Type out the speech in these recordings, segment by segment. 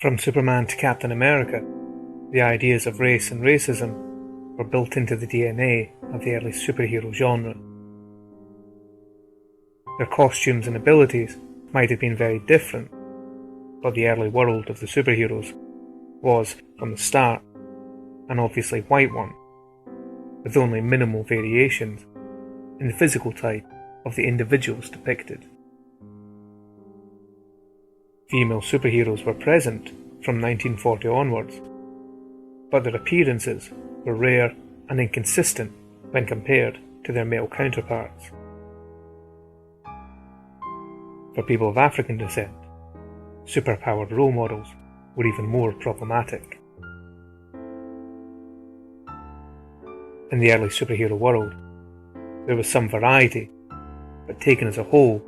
From Superman to Captain America, the ideas of race and racism were built into the DNA of the early superhero genre. Their costumes and abilities might have been very different, but the early world of the superheroes was, from the start, an obviously white one, with only minimal variations in the physical type of the individuals depicted. Female superheroes were present from 1940 onwards, but their appearances were rare and inconsistent when compared to their male counterparts. For people of African descent, superpowered role models were even more problematic. In the early superhero world, there was some variety, but taken as a whole,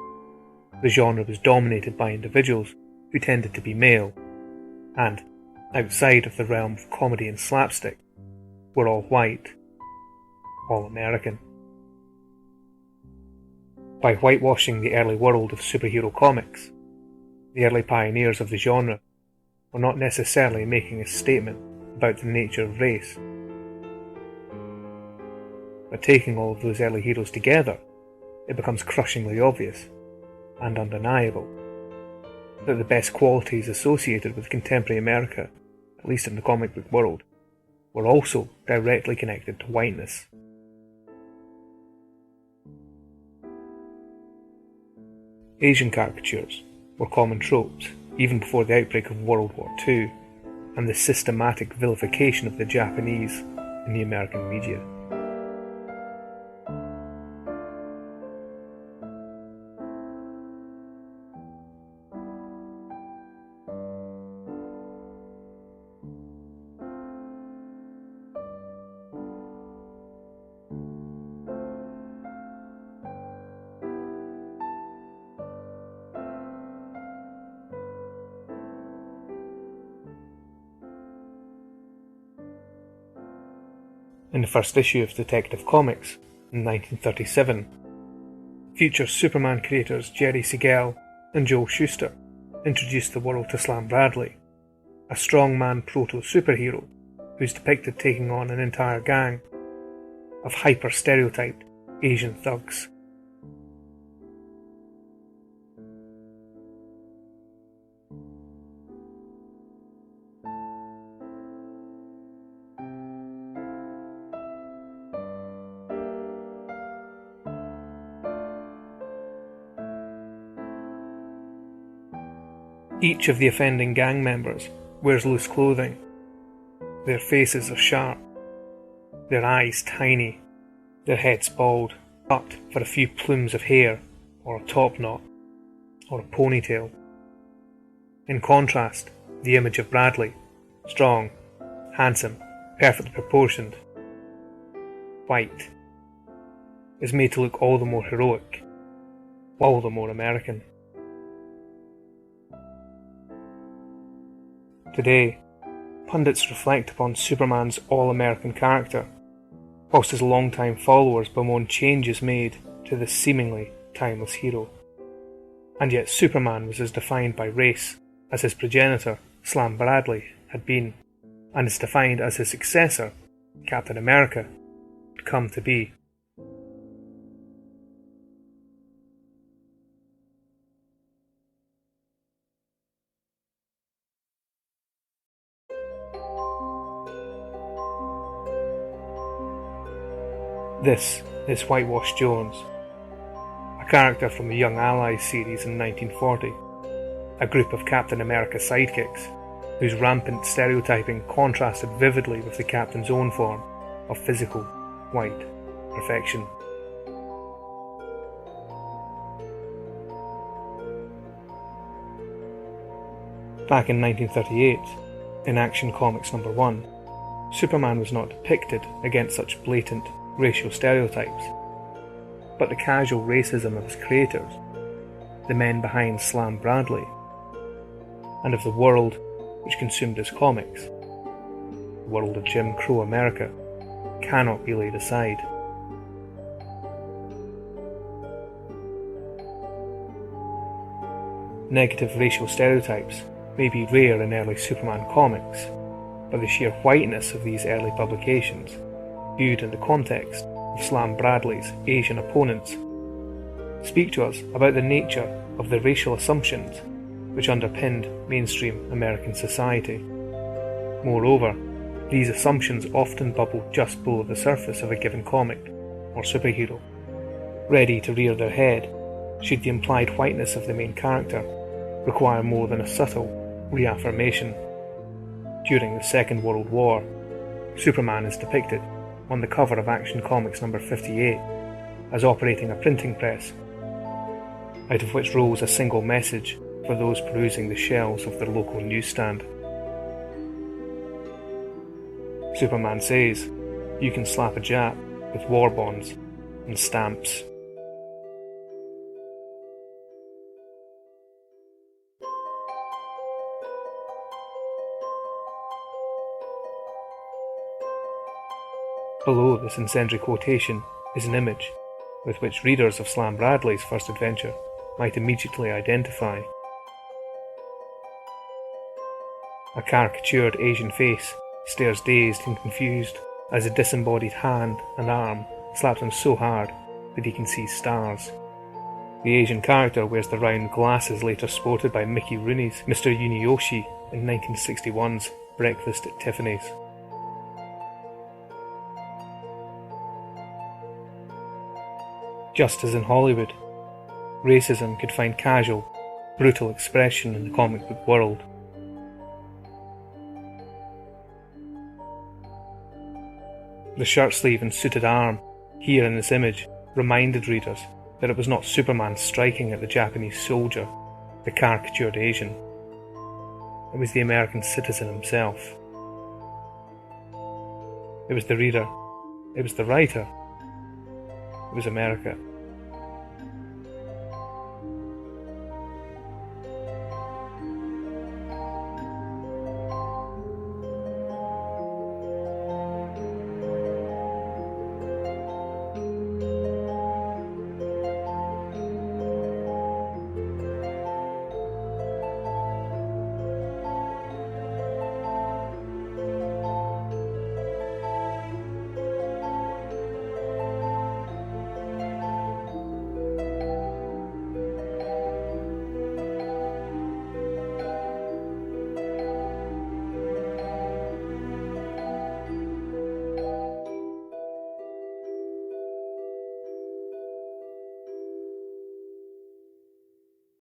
the genre was dominated by individuals who tended to be male, and, outside of the realm of comedy and slapstick, were all white, all American. By whitewashing the early world of superhero comics, the early pioneers of the genre were not necessarily making a statement about the nature of race. But taking all of those early heroes together, it becomes crushingly obvious and undeniable that the best qualities associated with contemporary America, at least in the comic book world, were also directly connected to whiteness. Asian caricatures were common tropes even before the outbreak of World War II and the systematic vilification of the Japanese in the American media. In the first issue of Detective Comics, in 1937, future Superman creators Jerry Siegel and Joel Shuster introduced the world to Slam Bradley, a strongman proto-superhero who's depicted taking on an entire gang of hyper-stereotyped Asian thugs. Each of the offending gang members wears loose clothing. Their faces are sharp, their eyes tiny, their heads bald, but for a few plumes of hair, or a top knot, or a ponytail. In contrast, the image of Bradley, strong, handsome, perfectly proportioned, white, is made to look all the more heroic, all the more American. Today, pundits reflect upon Superman's all-American character, whilst his long-time followers bemoan changes made to this seemingly timeless hero. And yet Superman was as defined by race as his progenitor, Slam Bradley, had been, and is defined as his successor, Captain America, would come to be. This is Whitewash Jones, a character from the Young Allies series in 1940, a group of Captain America sidekicks, whose rampant stereotyping contrasted vividly with the Captain's own form of physical, white perfection. Back in 1938, in Action Comics number 1, Superman was not depicted against such blatant racial stereotypes, but the casual racism of his creators, the men behind Slam Bradley, and of the world which consumed his comics, the world of Jim Crow America, cannot be laid aside. Negative racial stereotypes may be rare in early Superman comics, but the sheer whiteness of these early publications, viewed in the context of Slam Bradley's Asian opponents, speak to us about the nature of the racial assumptions which underpinned mainstream American society. Moreover, these assumptions often bubble just below the surface of a given comic or superhero, ready to rear their head should the implied whiteness of the main character require more than a subtle reaffirmation. During the Second World War, Superman is depicted on the cover of Action Comics number 58 as operating a printing press, out of which rose a single message for those perusing the shelves of their local newsstand. Superman says, "You can slap a Jap with war bonds and stamps." Below this incendiary quotation is an image with which readers of Slam Bradley's first adventure might immediately identify. A caricatured Asian face stares dazed and confused as a disembodied hand and arm slaps him so hard that he can see stars. The Asian character wears the round glasses later sported by Mickey Rooney's Mr. Yuniyoshi in 1961's Breakfast at Tiffany's. Just as in Hollywood, racism could find casual, brutal expression in the comic book world. The shirt sleeve and suited arm, here in this image, reminded readers that it was not Superman striking at the Japanese soldier, the caricatured Asian. It was the American citizen himself. It was the reader. It was the writer. It was America.